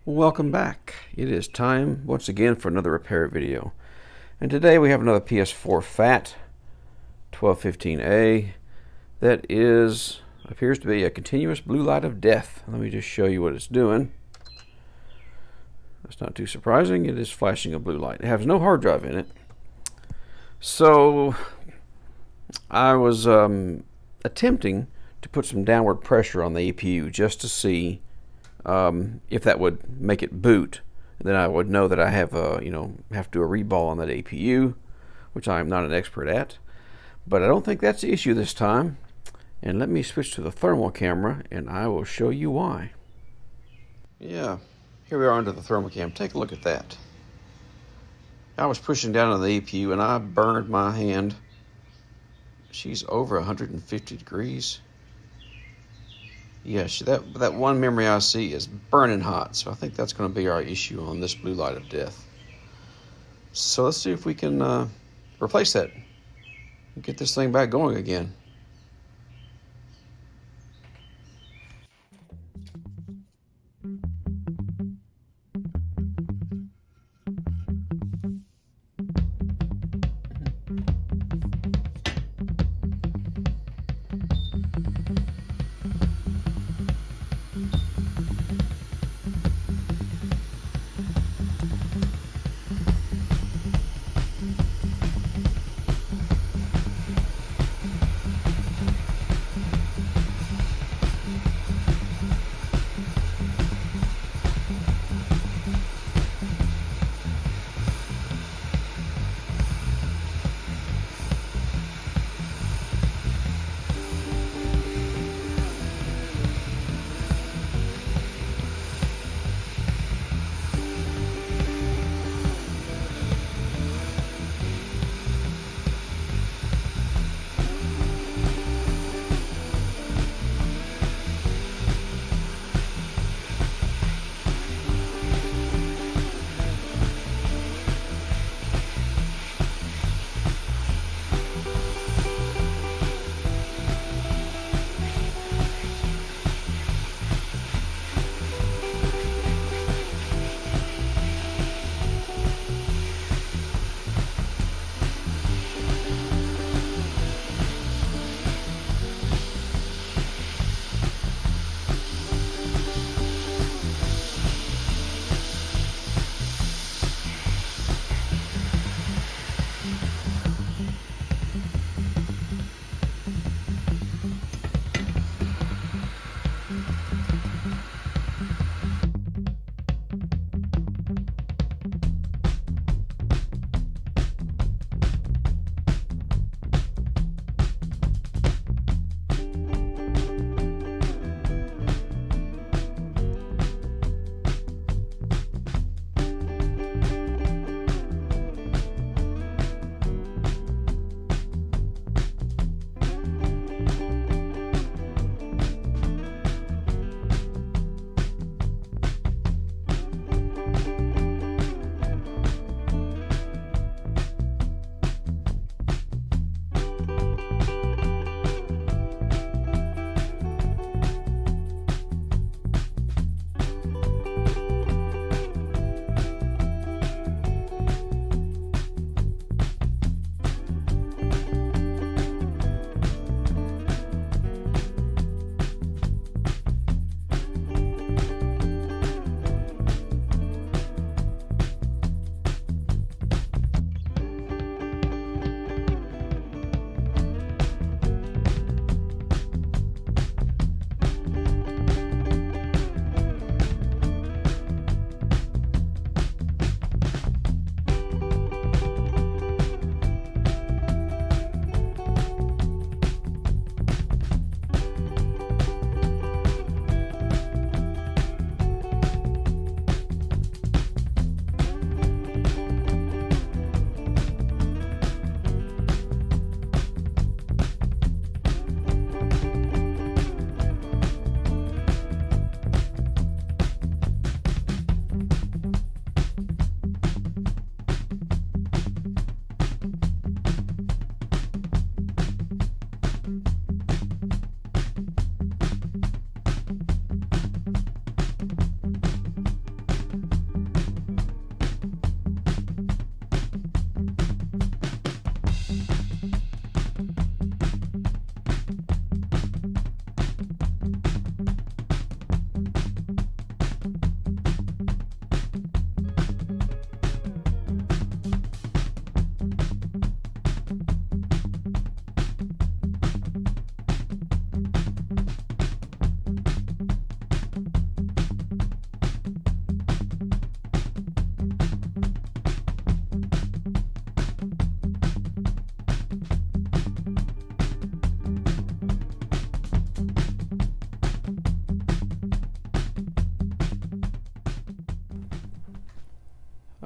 Welcome back. It is time once again for another repair video. And today we have another PS4 FAT 1215A that appears to be a continuous blue light of death. Let me just show you what it's doing. That's not too surprising. It is flashing a blue light. It has no hard drive in it. So I was attempting to put some downward pressure on the APU just to see if that would make it boot. Then I would know that I have have to do a reball on that APU, which I am not an expert at. But I don't think that's the issue this time. And let me switch to the thermal camera and I will show you why. Yeah, here we are under the thermal cam. Take a look at that. I was pushing down on the APU and I burned my hand. She's over 150 degrees. Yes, that one memory I see is burning hot, so I think that's going to be our issue on this blue light of death. So let's see if we can replace that and get this thing back going again.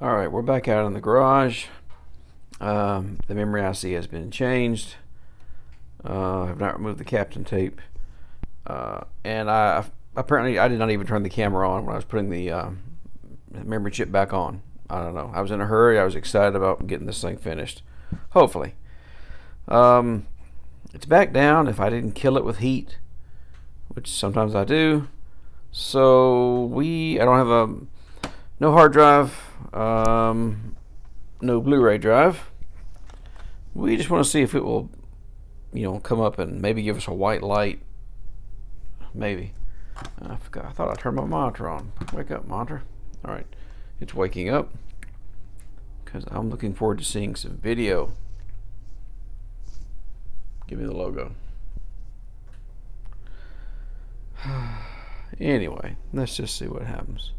Alright, we're back out in the garage. The memory IC has been changed. I have not removed the Captain tape. And apparently I did not even turn the camera on when I was putting the memory chip back on. I don't know. I was in a hurry. I was excited about getting this thing finished. Hopefully. It's back down if I didn't kill it with heat, which sometimes I do. So I don't have no hard drive, no Blu-ray drive. We just want to see if it will, come up and maybe give us a white light. Maybe. I forgot. I thought I turned my monitor on. Wake up, monitor. All right, it's waking up because I'm looking forward to seeing some video. Give me the logo. Anyway, let's just see what happens.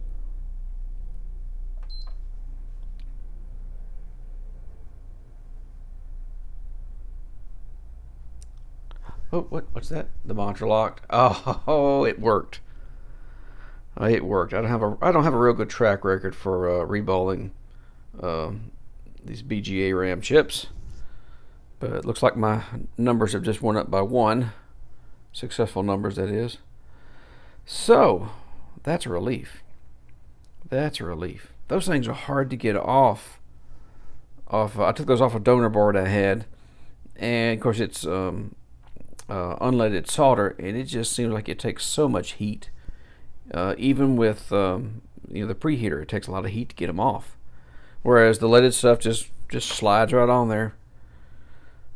Oh, what's that? The monitor locked. Oh, it worked. It worked. I don't have a real good track record for reballing these BGA RAM chips, but it looks like my numbers have just went up by one. Successful numbers, that is. So that's a relief. That's a relief. Those things are hard to get off. I took those off a donor board I had, and of course it's unleaded solder, and it just seems like it takes so much heat. Even with the preheater, it takes a lot of heat to get them off. Whereas the leaded stuff just slides right on there.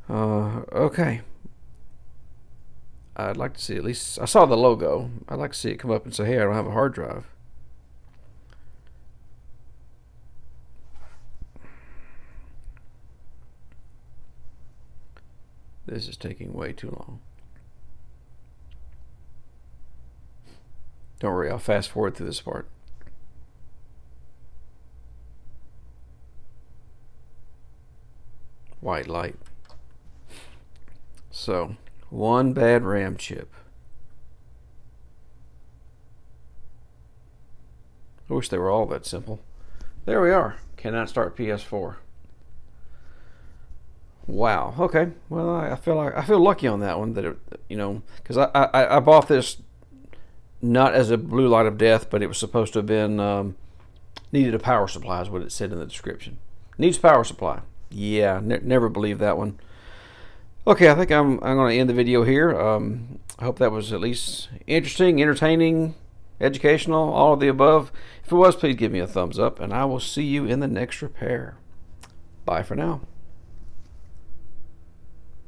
Okay. I'd like to see, at least I saw the logo. I'd like to see it come up and say, hey, I don't have a hard drive. This is taking way too long. Don't worry, I'll fast forward through this part. White light. So, one bad RAM chip. I wish they were all that simple. There we are. Cannot start PS4. Wow. Okay. Well, I feel lucky on that one that because I bought this not as a blue light of death, but it was supposed to have been needed a power supply is what it said in the description. Needs power supply. Yeah, never believed that one. Okay, I think I'm going to end the video here. I hope that was at least interesting, entertaining, educational, all of the above. If it was, please give me a thumbs up, and I will see you in the next repair. Bye for now.